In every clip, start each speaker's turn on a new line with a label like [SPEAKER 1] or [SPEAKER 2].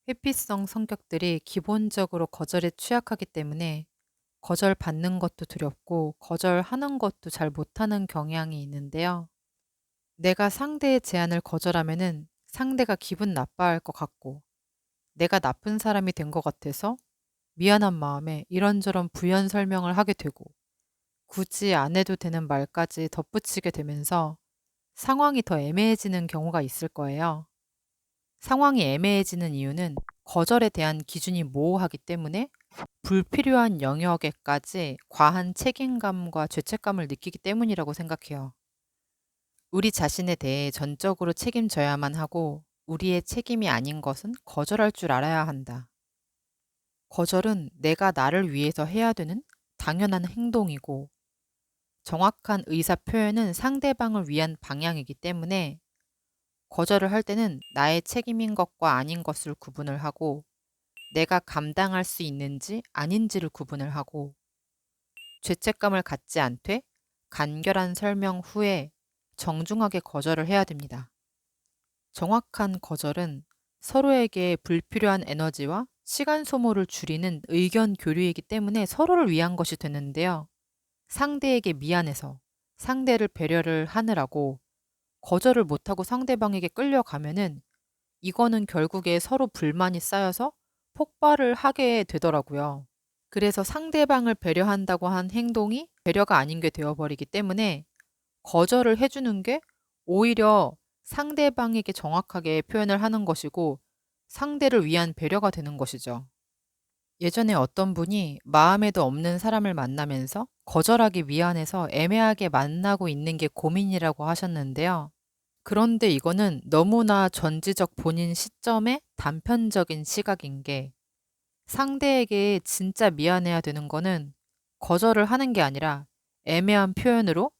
[SPEAKER 1] 회피성 성격들이 기본적으로 거절에 취약하기 때문에 거절받는 것도 두렵고 거절하는 것도 잘 못하는 경향이 있는데요. 내가 상대의 제안을 거절하면은 상대가 기분 나빠할 것 같고 내가 나쁜 사람이 된 것 같아서 미안한 마음에 이런저런 부연 설명을 하게 되고 굳이 안 해도 되는 말까지 덧붙이게 되면서 상황이 더 애매해지는 경우가 있을 거예요. 상황이 애매해지는 이유는 거절에 대한 기준이 모호하기 때문에 불필요한 영역에까지 과한 책임감과 죄책감을 느끼기 때문이라고 생각해요. 우리 자신에 대해 전적으로 책임져야만 하고 우리의 책임이 아닌 것은 거절할 줄 알아야 한다. 거절은 내가 나를 위해서 해야 되는 당연한 행동이고 정확한 의사 표현은 상대방을 위한 방향이기 때문에 거절을 할 때는 나의 책임인 것과 아닌 것을 구분을 하고 내가 감당할 수 있는지 아닌지를 구분을 하고 죄책감을 갖지 않되 간결한 설명 후에 정중하게 거절을 해야 됩니다. 정확한 거절은 서로에게 불필요한 에너지와 시간 소모를 줄이는 의견 교류이기 때문에 서로를 위한 것이 되는데요. 상대에게 미안해서 상대를 배려를 하느라고 거절을 못하고 상대방에게 끌려가면은 이거는 결국에 서로 불만이 쌓여서 폭발을 하게 되더라고요. 그래서 상대방을 배려한다고 한 행동이 배려가 아닌 게 되어버리기 때문에 거절을 해주는 게 오히려 상대방에게 정확하게 표현을 하는 것이고 상대를 위한 배려가 되는 것이죠. 예전에 어떤 분이 마음에도 없는 사람을 만나면서 거절하기 미안해서 애매하게 만나고 있는 게 고민이라고 하셨는데요. 그런데 이거는 너무나 전지적 본인 시점의 단편적인 시각인 게 상대에게 진짜 미안해야 되는 거는 거절을 하는 게 아니라 애매한 표현으로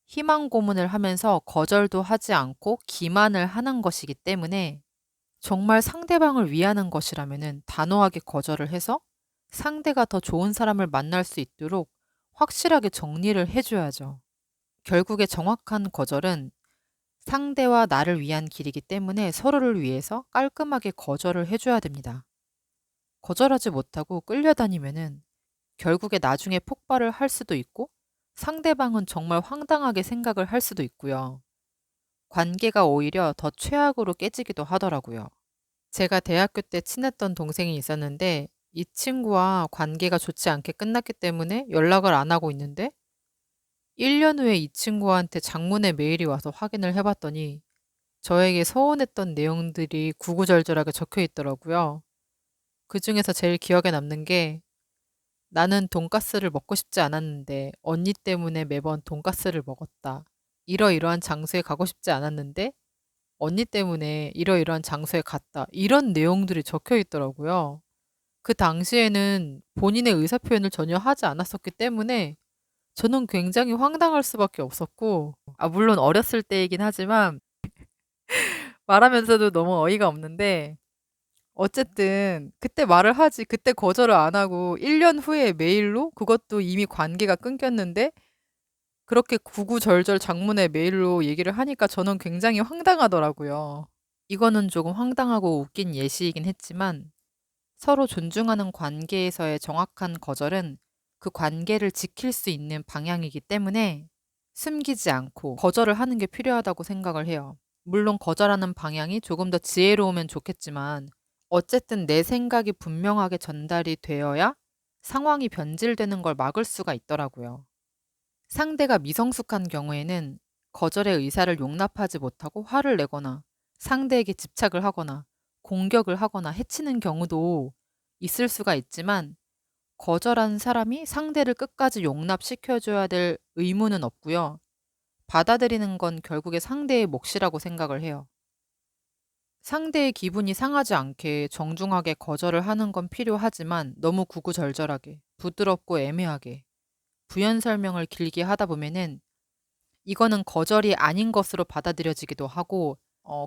[SPEAKER 1] 희망 고문을 하면서 거절도 하지 않고 기만을 하는 것이기 때문에 정말 상대방을 위하는 것이라면은 단호하게 거절을 해서 상대가 더 좋은 사람을 만날 수 있도록 확실하게 정리를 해줘야죠. 결국에 정확한 거절은 상대와 나를 위한 길이기 때문에 서로를 위해서 깔끔하게 거절을 해줘야 됩니다. 거절하지 못하고 끌려다니면은 결국에 나중에 폭발을 할 수도 있고 상대방은 정말 황당하게 생각을 할 수도 있고요. 관계가 오히려 더 최악으로 깨지기도 하더라고요. 제가 대학교 때 친했던 동생이 있었는데 이 친구와 관계가 좋지 않게 끝났기 때문에 연락을 안 하고 있는데 1년 후에 이 친구한테 장문의 메일이 와서 확인을 해봤더니 저에게 서운했던 내용들이 구구절절하게 적혀 있더라고요. 그 중에서 제일 기억에 남는 게 나는 돈가스를 먹고 싶지 않았는데 언니 때문에 매번 돈가스를 먹었다. 이러이러한 장소에 가고 싶지 않았는데 언니 때문에 이러이러한 장소에 갔다. 이런 내용들이 적혀 있더라고요. 그 당시에는 본인의 의사표현을 전혀 하지 않았었기 때문에 저는 굉장히 황당할 수밖에 없었고, 물론 어렸을 때이긴 하지만 말하면서도 너무 어이가 없는데 어쨌든 그때 말을 하지 그때 거절을 안 하고 1년 후에 메일로 그것도 이미 관계가 끊겼는데 그렇게 구구절절 장문의 메일로 얘기를 하니까 저는 굉장히 황당하더라고요. 이거는 조금 황당하고 웃긴 예시이긴 했지만 서로 존중하는 관계에서의 정확한 거절은 그 관계를 지킬 수 있는 방향이기 때문에 숨기지 않고 거절을 하는 게 필요하다고 생각을 해요. 물론 거절하는 방향이 조금 더 지혜로우면 좋겠지만 어쨌든 내 생각이 분명하게 전달이 되어야 상황이 변질되는 걸 막을 수가 있더라고요. 상대가 미성숙한 경우에는 거절의 의사를 용납하지 못하고 화를 내거나 상대에게 집착을 하거나 공격을 하거나 해치는 경우도 있을 수가 있지만 거절한 사람이 상대를 끝까지 용납시켜줘야 될 의무는 없고요. 받아들이는 건 결국에 상대의 몫이라고 생각을 해요. 상대의 기분이 상하지 않게 정중하게 거절을 하는 건 필요하지만 너무 구구절절하게, 부드럽고 애매하게, 부연 설명을 길게 하다 보면은 이거는 거절이 아닌 것으로 받아들여지기도 하고,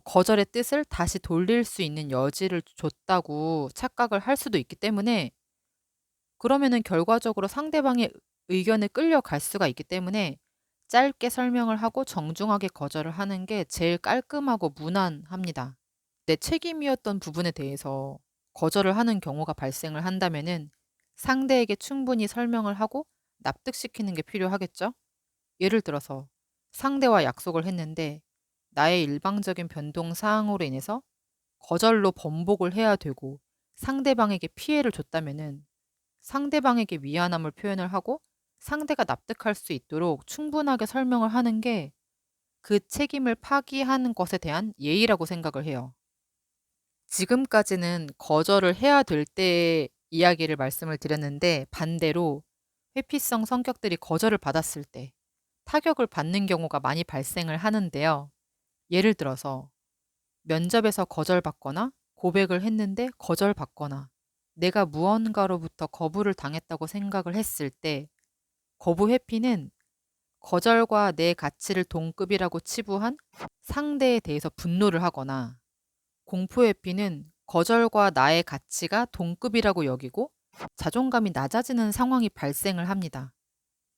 [SPEAKER 1] 거절의 뜻을 다시 돌릴 수 있는 여지를 줬다고 착각을 할 수도 있기 때문에 그러면은 결과적으로 상대방의 의견에 끌려갈 수가 있기 때문에 짧게 설명을 하고 정중하게 거절을 하는 게 제일 깔끔하고 무난합니다. 내 책임이었던 부분에 대해서 거절을 하는 경우가 발생을 한다면은 상대에게 충분히 설명을 하고 납득시키는 게 필요하겠죠? 예를 들어서 상대와 약속을 했는데 나의 일방적인 변동 사항으로 인해서 거절로 번복을 해야 되고 상대방에게 피해를 줬다면은 상대방에게 미안함을 표현을 하고 상대가 납득할 수 있도록 충분하게 설명을 하는 게 그 책임을 파기하는 것에 대한 예의라고 생각을 해요. 지금까지는 거절을 해야 될 때의 이야기를 말씀을 드렸는데 반대로 회피성 성격들이 거절을 받았을 때 타격을 받는 경우가 많이 발생을 하는데요. 예를 들어서 면접에서 거절받거나 고백을 했는데 거절받거나 내가 무언가로부터 거부를 당했다고 생각을 했을 때 거부 회피는 거절과 내 가치를 동급이라고 치부한 상대에 대해서 분노를 하거나 공포 회피는 거절과 나의 가치가 동급이라고 여기고 자존감이 낮아지는 상황이 발생을 합니다.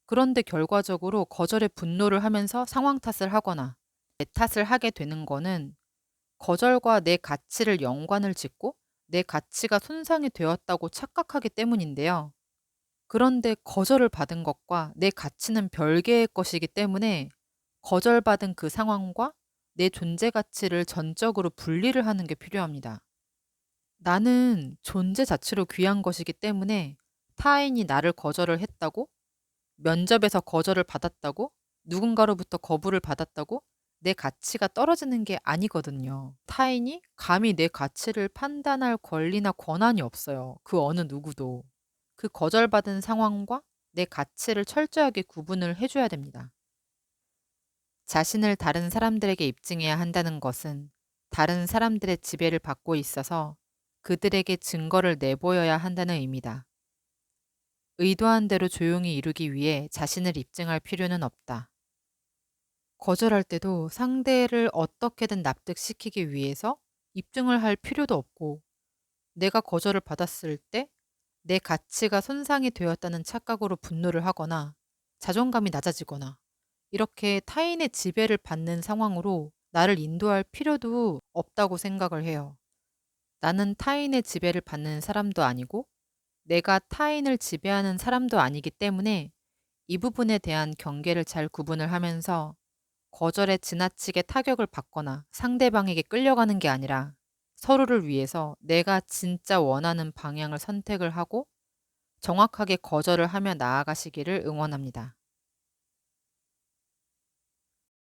[SPEAKER 1] 그런데 결과적으로 거절에 분노를 하면서 상황 탓을 하거나 내 탓을 하게 되는 거는 거절과 내 가치를 연관을 짓고 내 가치가 손상이 되었다고 착각하기 때문인데요. 그런데 거절을 받은 것과 내 가치는 별개의 것이기 때문에 거절받은 그 상황과 내 존재 가치를 전적으로 분리를 하는 게 필요합니다. 나는 존재 자체로 귀한 것이기 때문에 타인이 나를 거절을 했다고, 면접에서 거절을 받았다고, 누군가로부터 거부를 받았다고 내 가치가 떨어지는 게 아니거든요. 타인이 감히 내 가치를 판단할 권리나 권한이 없어요. 그 어느 누구도. 그 거절받은 상황과 내 가치를 철저하게 구분을 해줘야 됩니다. 자신을 다른 사람들에게 입증해야 한다는 것은 다른 사람들의 지배를 받고 있어서 그들에게 증거를 내보여야 한다는 의미다. 의도한 대로 조용히 이루기 위해 자신을 입증할 필요는 없다. 거절할 때도 상대를 어떻게든 납득시키기 위해서 입증을 할 필요도 없고, 내가 거절을 받았을 때 내 가치가 손상이 되었다는 착각으로 분노를 하거나 자존감이 낮아지거나 이렇게 타인의 지배를 받는 상황으로 나를 인도할 필요도 없다고 생각을 해요. 나는 타인의 지배를 받는 사람도 아니고 내가 타인을 지배하는 사람도 아니기 때문에 이 부분에 대한 경계를 잘 구분을 하면서 거절에 지나치게 타격을 받거나 상대방에게 끌려가는 게 아니라 서로를 위해서 내가 진짜 원하는 방향을 선택을 하고 정확하게 거절을 하며 나아가시기를 응원합니다.